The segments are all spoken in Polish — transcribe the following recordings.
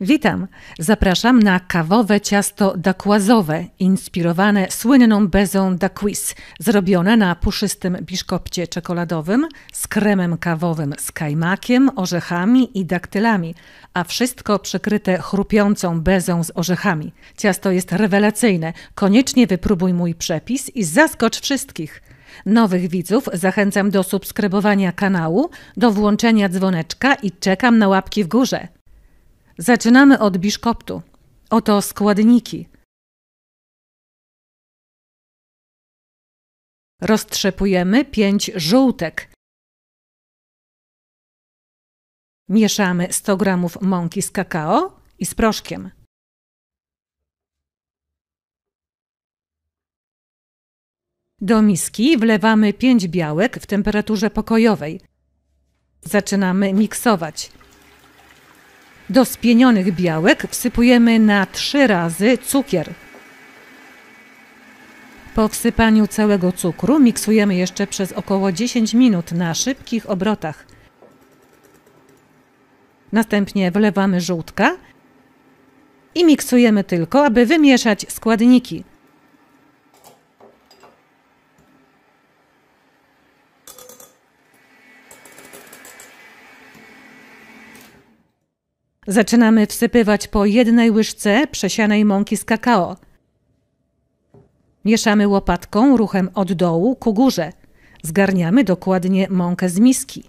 Witam! Zapraszam na kawowe ciasto dacquoisowe, inspirowane słynną bezą dacquoise, zrobione na puszystym biszkopcie czekoladowym z kremem kawowym z kajmakiem, orzechami i daktylami, a wszystko przykryte chrupiącą bezą z orzechami. Ciasto jest rewelacyjne. Koniecznie wypróbuj mój przepis i zaskocz wszystkich. Nowych widzów zachęcam do subskrybowania kanału, do włączenia dzwoneczka i czekam na łapki w górze. Zaczynamy od biszkoptu. Oto składniki. Roztrzepujemy 5 żółtek. Mieszamy 100 g mąki z kakao i z proszkiem. Do miski wlewamy 5 białek w temperaturze pokojowej. Zaczynamy miksować. Do spienionych białek wsypujemy na 3 razy cukier. Po wsypaniu całego cukru miksujemy jeszcze przez około 10 minut na szybkich obrotach. Następnie wlewamy żółtka i miksujemy tylko, aby wymieszać składniki. Zaczynamy wsypywać po 1 łyżce przesianej mąki z kakao. Mieszamy łopatką ruchem od dołu ku górze. Zgarniamy dokładnie mąkę z miski.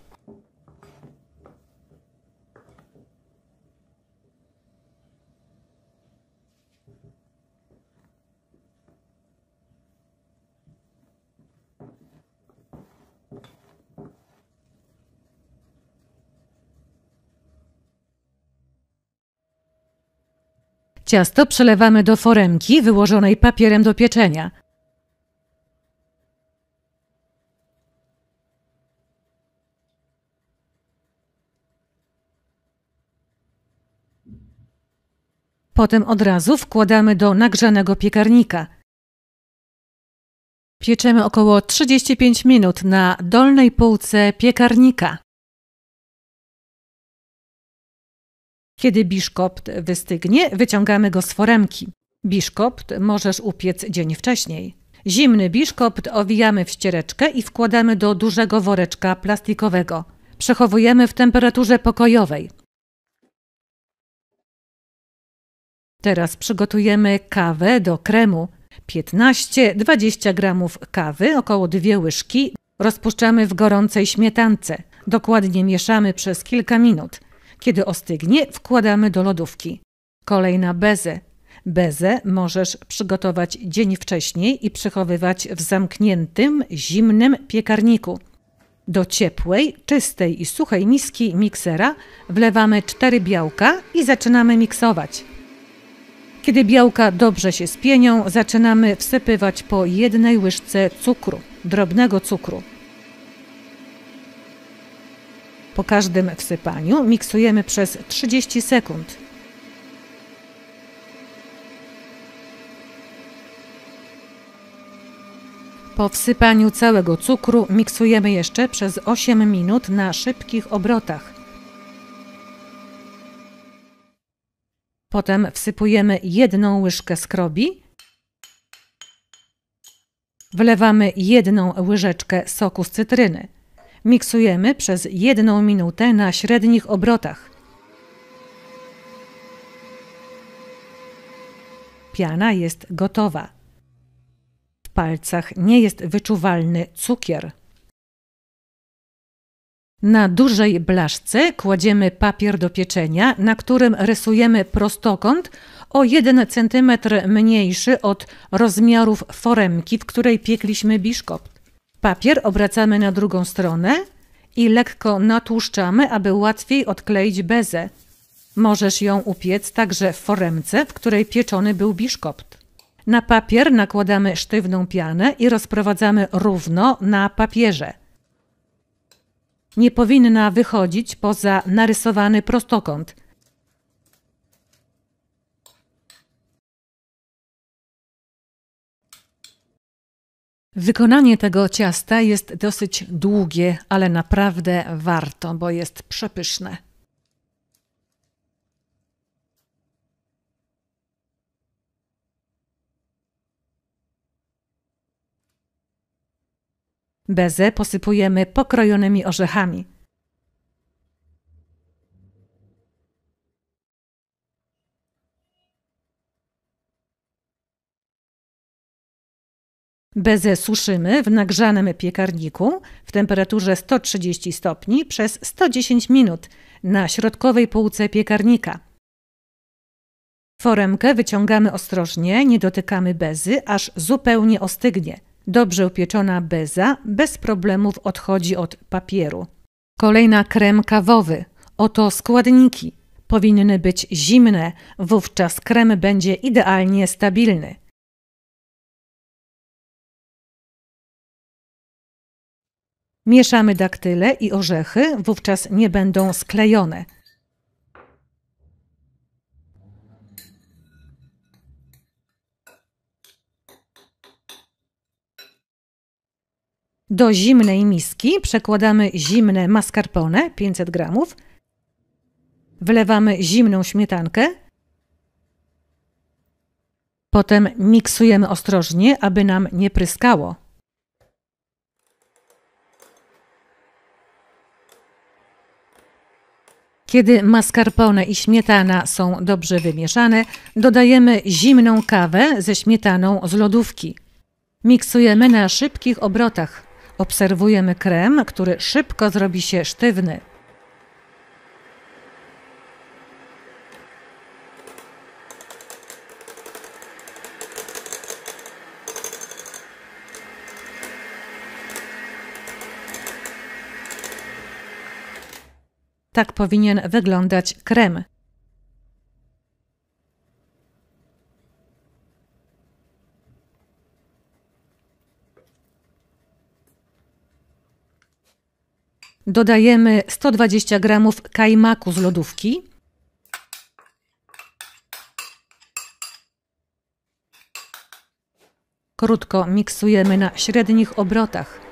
Ciasto przelewamy do foremki wyłożonej papierem do pieczenia. Potem od razu wkładamy do nagrzanego piekarnika. Pieczemy około 35 minut na dolnej półce piekarnika. Kiedy biszkopt wystygnie, wyciągamy go z foremki. Biszkopt możesz upiec dzień wcześniej. Zimny biszkopt owijamy w ściereczkę i wkładamy do dużego woreczka plastikowego. Przechowujemy w temperaturze pokojowej. Teraz przygotujemy kawę do kremu. 15-20 g kawy, około 2 łyżki, rozpuszczamy w gorącej śmietance. Dokładnie mieszamy przez kilka minut. Kiedy ostygnie, wkładamy do lodówki. Kolej na bezę. Bezę możesz przygotować dzień wcześniej i przechowywać w zamkniętym, zimnym piekarniku. Do ciepłej, czystej i suchej miski miksera wlewamy 4 białka i zaczynamy miksować. Kiedy białka dobrze się spienią, zaczynamy wsypywać po 1 łyżce cukru, drobnego cukru. Po każdym wsypaniu miksujemy przez 30 sekund. Po wsypaniu całego cukru miksujemy jeszcze przez 8 minut na szybkich obrotach. Potem wsypujemy 1 łyżkę skrobi. Wlewamy 1 łyżeczkę soku z cytryny. Miksujemy przez 1 minutę na średnich obrotach. Piana jest gotowa. W palcach nie jest wyczuwalny cukier. Na dużej blaszce kładziemy papier do pieczenia, na którym rysujemy prostokąt o 1 cm mniejszy od rozmiarów foremki, w której piekliśmy biszkopt. Papier obracamy na drugą stronę i lekko natłuszczamy, aby łatwiej odkleić bezę. Możesz ją upiec także w foremce, w której pieczony był biszkopt. Na papier nakładamy sztywną pianę i rozprowadzamy równo na papierze. Nie powinna wychodzić poza narysowany prostokąt. Wykonanie tego ciasta jest dosyć długie, ale naprawdę warto, bo jest przepyszne. Bezę posypujemy pokrojonymi orzechami. Bezę suszymy w nagrzanym piekarniku w temperaturze 130 stopni przez 110 minut na środkowej półce piekarnika. Foremkę wyciągamy ostrożnie, nie dotykamy bezy, aż zupełnie ostygnie. Dobrze upieczona beza bez problemów odchodzi od papieru. Kolejna krem kawowy. Oto składniki. Powinny być zimne, wówczas krem będzie idealnie stabilny. Mieszamy daktyle i orzechy, wówczas nie będą sklejone. Do zimnej miski przekładamy zimne mascarpone 500 g. Wlewamy zimną śmietankę. Potem miksujemy ostrożnie, aby nam nie pryskało. Kiedy mascarpone i śmietana są dobrze wymieszane, dodajemy zimną kawę ze śmietaną z lodówki. Miksujemy na szybkich obrotach. Obserwujemy krem, który szybko zrobi się sztywny. Tak powinien wyglądać krem. Dodajemy 120 g kajmaku z lodówki. Krótko miksujemy na średnich obrotach.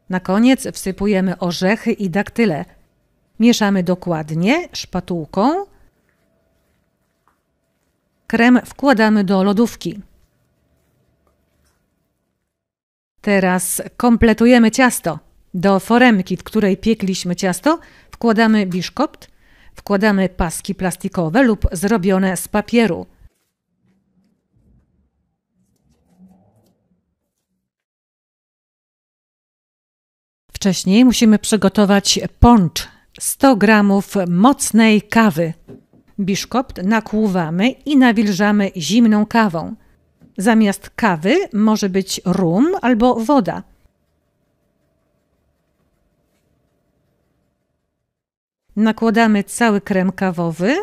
Na koniec wsypujemy orzechy i daktyle. Mieszamy dokładnie szpatułką. Krem wkładamy do lodówki. Teraz kompletujemy ciasto. Do foremki, w której piekliśmy ciasto, wkładamy biszkopt, wkładamy paski plastikowe lub zrobione z papieru. Wcześniej musimy przygotować poncz 100 g mocnej kawy. Biszkopt nakłuwamy i nawilżamy zimną kawą. Zamiast kawy może być rum albo woda. Nakładamy cały krem kawowy.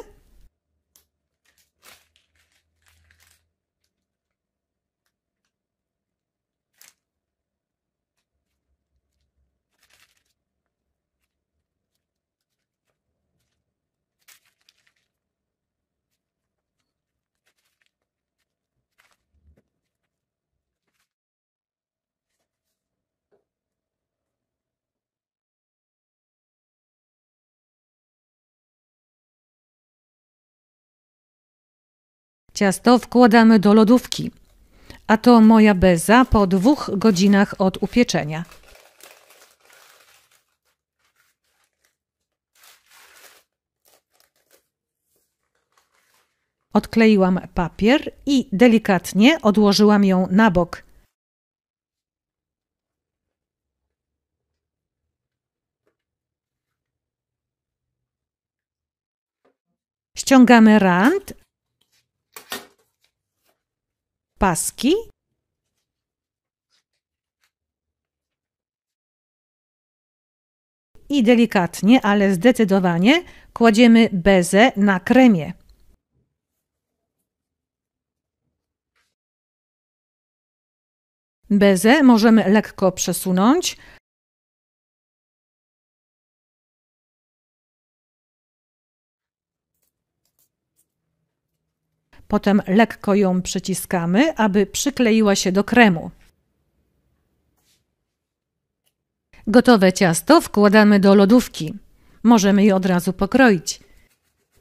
Ciasto wkładamy do lodówki, a to moja beza po 2 godzinach od upieczenia. Odkleiłam papier i delikatnie odłożyłam ją na bok. Ściągamy rant, paski i delikatnie, ale zdecydowanie kładziemy bezę na kremie. Bezę możemy lekko przesunąć. Potem lekko ją przyciskamy, aby przykleiła się do kremu. Gotowe ciasto wkładamy do lodówki. Możemy je od razu pokroić.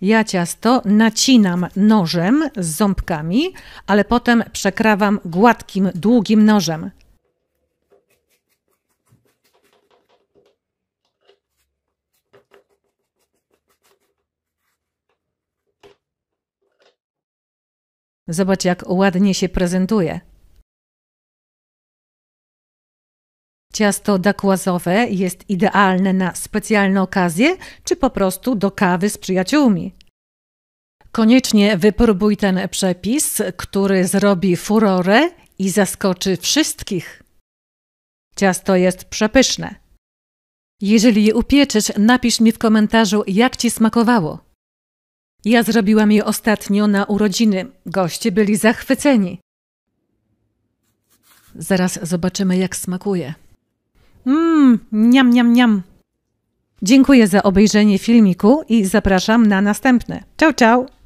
Ja ciasto nacinam nożem z ząbkami, ale potem przekrawam gładkim, długim nożem. Zobacz, jak ładnie się prezentuje. Ciasto dacquoisowe jest idealne na specjalne okazje, czy po prostu do kawy z przyjaciółmi. Koniecznie wypróbuj ten przepis, który zrobi furorę i zaskoczy wszystkich. Ciasto jest przepyszne. Jeżeli je upieczysz, napisz mi w komentarzu, jak Ci smakowało. Ja zrobiłam je ostatnio na urodziny. Goście byli zachwyceni. Zaraz zobaczymy, jak smakuje. Niam, niam, niam. Dziękuję za obejrzenie filmiku i zapraszam na następny. Ciao, ciao!